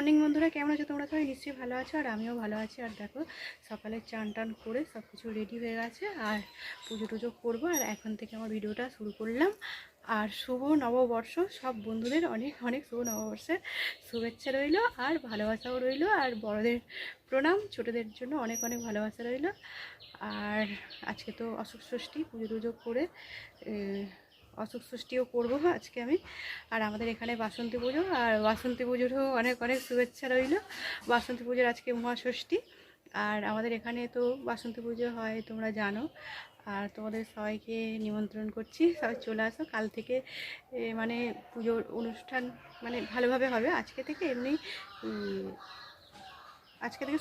Morning বন্ধুরা, কেমন আছো তোমরা? সবাই নিশ্চয়ই ভালো আছো, আর আমিও ভালো আছি। আর দেখো, সকালে চান টান করে সব কিছু রেডি হয়ে গেছে, আর পুজো টুজো করবো। আর এখন থেকে আমার ভিডিওটা শুরু করলাম। আর শুভ নববর্ষ, সব বন্ধুদের অনেক অনেক শুভ নববর্ষের শুভেচ্ছা রইলো, আর ভালোবাসাও রইলো। আর বড়দের প্রণাম, ছোটোদের জন্য অনেক অনেক ভালোবাসা রইলো। আর আজকে তো অশোক ষষ্ঠী, পুজো টুজো করে অশোক ষষ্ঠীও করবো আজকে আমি। আর আমাদের এখানে বাসন্তী পুজো, আর বাসন্তী পুজোরও অনেক অনেক শুভেচ্ছা রইল। বাসন্তী পুজোর আজকে মহাষষ্ঠী, আর আমাদের এখানে তো বাসন্তী পুজো হয় তোমরা জানো। আর তোমাদের সবাইকে নিমন্ত্রণ করছি, সবাই চলে আসো। কাল থেকে মানে পুজোর অনুষ্ঠান মানে ভালোভাবে হবে। আজকে থেকে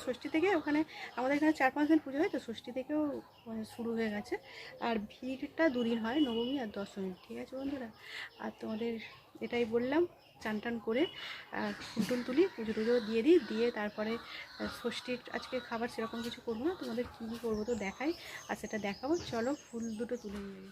ষষ্ঠী থেকে ওখানে আমাদের এখানে 4-5 দিন পুজো হয়, তো ষষ্ঠী থেকেও মানে শুরু হয়ে গেছে। আর ভিড়টা দুদিন হয়, নবমী আর দশমী। ঠিক আছে বন্ধুরা, আর তোমাদের এটাই বললাম। চান টান করে ফুল টুল তুলি, পুজো টুজো দিয়ে তারপরে ষষ্ঠীর আজকে খাবার সেরকম কিছু করবো না। তোমাদের কী কী করবো তো দেখাই, আর সেটা দেখাবো। চলো ফুল দুটো তুলে নিয়ে।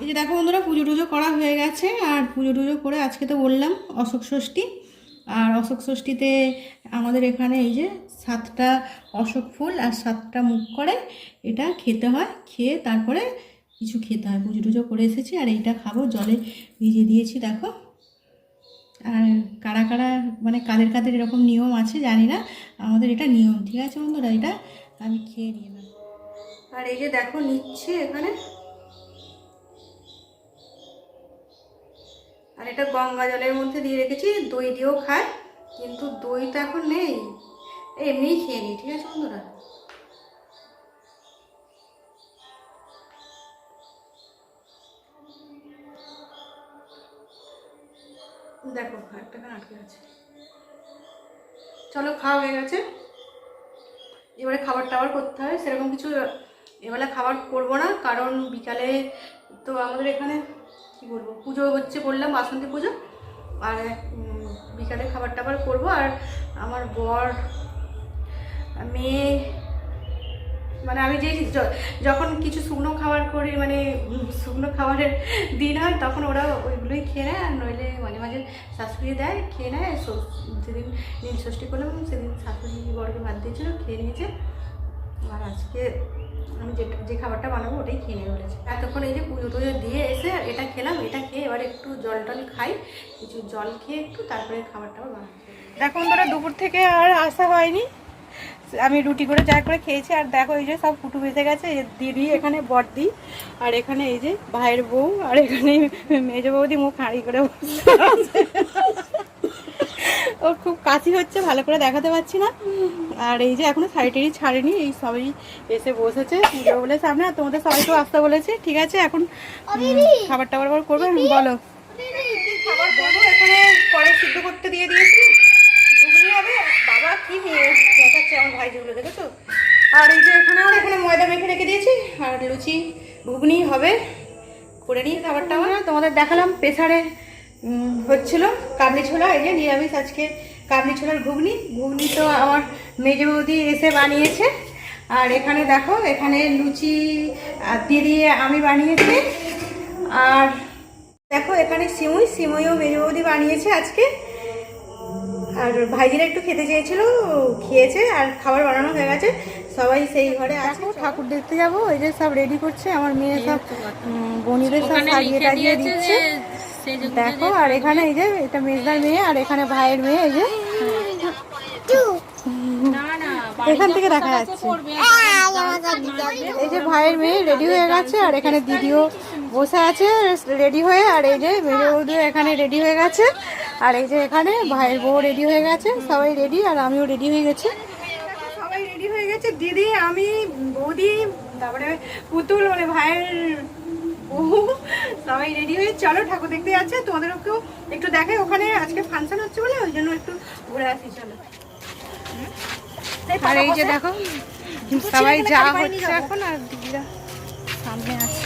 এই যে দেখো বন্ধুরা, পুজো টুজো করা হয়ে গেছে। আর পুজো টুজো করে আজকে তো বললাম অশোক ষষ্ঠী। আর অশোক ষষ্ঠীতে আমাদের এখানে এই যে 7টা অশোক ফুল আর 7টা মুখ করে এটা খেতে হয়। খেয়ে তারপরে কিছু খেতে হয়। পুজো টুজো করে এসেছি, আর এইটা খাবো। জলে ভিজিয়ে দিয়েছি দেখো। আর কারা কারা মানে কাদের কাদের এরকম নিয়ম আছে জানি না, আমাদের এটা নিয়ম। ঠিক আছে বন্ধুরা, এটা আমি খেয়ে নিলাম। আর এই যে দেখো নিচ্ছে এখানে। আর এটা গঙ্গা জলের মধ্যে দিয়ে রেখেছি, দই দিয়েও খায়, কিন্তু দই তো এখন নেই, এমনিই খেয়ে নিই। ঠিক আছে বন্ধুরা, দেখো একটা আটকে আছে। চলো, খাওয়া হয়ে গেছে। এবারে খাবার টাবার করতে হয়, সেরকম কিছু এবেলা খাবার করবো না, কারণ বিকালে তো আমাদের এখানে কি বলবো পুজো হচ্ছে, বললাম বাসন্তী পুজো। আর বিকালে খাবার টাবার করবো। আর আমার বর মেয়ে মানে আমি যে যখন কিছু শুকনো খাবার করি, মানে শুকনো খাবারের দিন হয়, তখন ওরা ওইগুলোই খেয়ে নেয়। আর নইলে মাঝে মাঝে শাশুড়ি দেয়, খেয়ে নেয়। যেদিন নীল ষষ্ঠী করলাম সেদিন শাশুড়ি বড়কে ভাত দিয়েছিল, খেয়ে নিয়েছে। আর আজকে আমি যে খাবারটা বানাবো ওটাই খেয়ে নেবে বলেছে। এতক্ষণ এই যে পুজো টুজো দিয়ে এসে এটা খেলাম, এটা খেয়ে এবার একটু জল টল খাই, কিছু জল খেয়ে একটু তারপরে খাবারটা বানাবো। দেখো বন্ধুরা, দুপুর থেকে আর আসা হয়নি। আমি রুটি করে চা করে খেয়েছি। আর দেখো এই যে সব ফুটু ভেসে গেছে। দিদি এখানে বড়দি, আর এখানে এই যে ভাইয়ের বউ, আর এখানে মেজ বৌদি মুখ হাঁড়ি করে ওর খুব কাশি হচ্ছে, ভালো করে দেখাতে পারছি না। আর এই যে এখনো শাড়ি ছাড়েনি, এই সবাই এসে বসেছে পুজো বলে সামনে। আর তোমাদের সবাইকেও আসতে বলেছি। ঠিক আছে, এখন খাবার টাবার করবে। বলো খাবার বলো। এখানে কড়াই সিদ্ধ করতে দিয়ে দিয়েছি, ঘুগনি হবে। বাবা কি দেখাচ্ছে আমার ভাই, যেগুলো দেখেছো। আর এই যে এখানে ময়দা মেখে রেখে দিয়েছি, আর লুচি ঘুগনি হবে, করে নিয়ে খাবারটা আমরা তোমাদের দেখালাম। প্রেসারে হচ্ছিল কাবলি ছোলা, এই যে নিরামিষ আজকে কাবলি ছোলার ঘুগনি। ঘুগনি তো আমার মেজে বৌদি এসে বানিয়েছে। আর এখানে দেখো, এখানে লুচি দিয়ে আমি বানিয়েছি। আর দেখো এখানে সিমুইও মেজে বৌদি বানিয়েছে আজকে। আর ভাইজিরা একটু খেতে চেয়েছিল, খেয়েছে। আর খাবার বানানো হয়ে গেছে, সবাই সেই ঘরে আছে। ঠাকুর দেখতে যাবো, এই যে সব রেডি করছে আমার মেয়ে, সব বনিদের সব সাজিয়ে টাজিয়ে দিচ্ছে। দেখো। আর এখানে এই যে এটা মেজদার মেয়ে, আর এখানে ভাইয়ের মেয়ে। এই যে এখান থেকে দেখা যাচ্ছে এই যে ভাইয়ের মেয়ে রেডি হয়ে গেছে, আর এখানে দিদিও বসে আছে রেডি হয়ে। আর এই যে মেজো বৌদি এখানে রেডি হয়ে গেছে, আর এই যে এখানে ভাইয়ের বউ রেডি হয়ে গেছে। সবাই রেডি, আর আমিও রেডি হয়ে গেছি। সবাই রেডি হয়ে গেছে, দিদি, আমি, বৌদি, তারপরে পুতুল মানে ভাইয়ের বউ, সবাই রেডি হয়ে চলো ঠাকুর দেখতে যাচ্ছে। তোমাদেরকেও একটু দেখাই, ওখানে আজকে ফাংশন হচ্ছে বলে ওই জন্য একটু ঘুরে আসি, চলো। আর এই যে দেখো সবাই যা হচ্ছে এখন, আর দিদিরা সামনে আছে।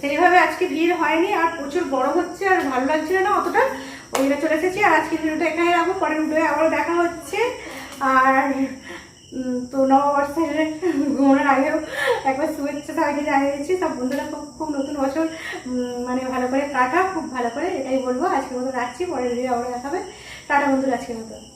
সেইভাবে আজকে ভিড় হয়নি, আর প্রচুর বড় হচ্ছে আর ভালো লাগছিল না অতটা, ওই জন্য চলে এসেছি। আর আজকে ভিডিওটা এখানে রাখবো, পরের ভিডিওয়ে আবারও দেখা হচ্ছে। আর তো নববর্ষের ঘুমানোর আগেও একবার শুভেচ্ছা সবাইকে জানিয়ে দিচ্ছি। সব বন্ধুরা খুব নতুন বছর মানে ভালো করে কাটা, খুব ভালো করে, এটাই বলবো। আজকের মতো রাখছি, পরের ভিডিও আবারও দেখা হবে। টাটা বন্ধুরা, আজকের মতো।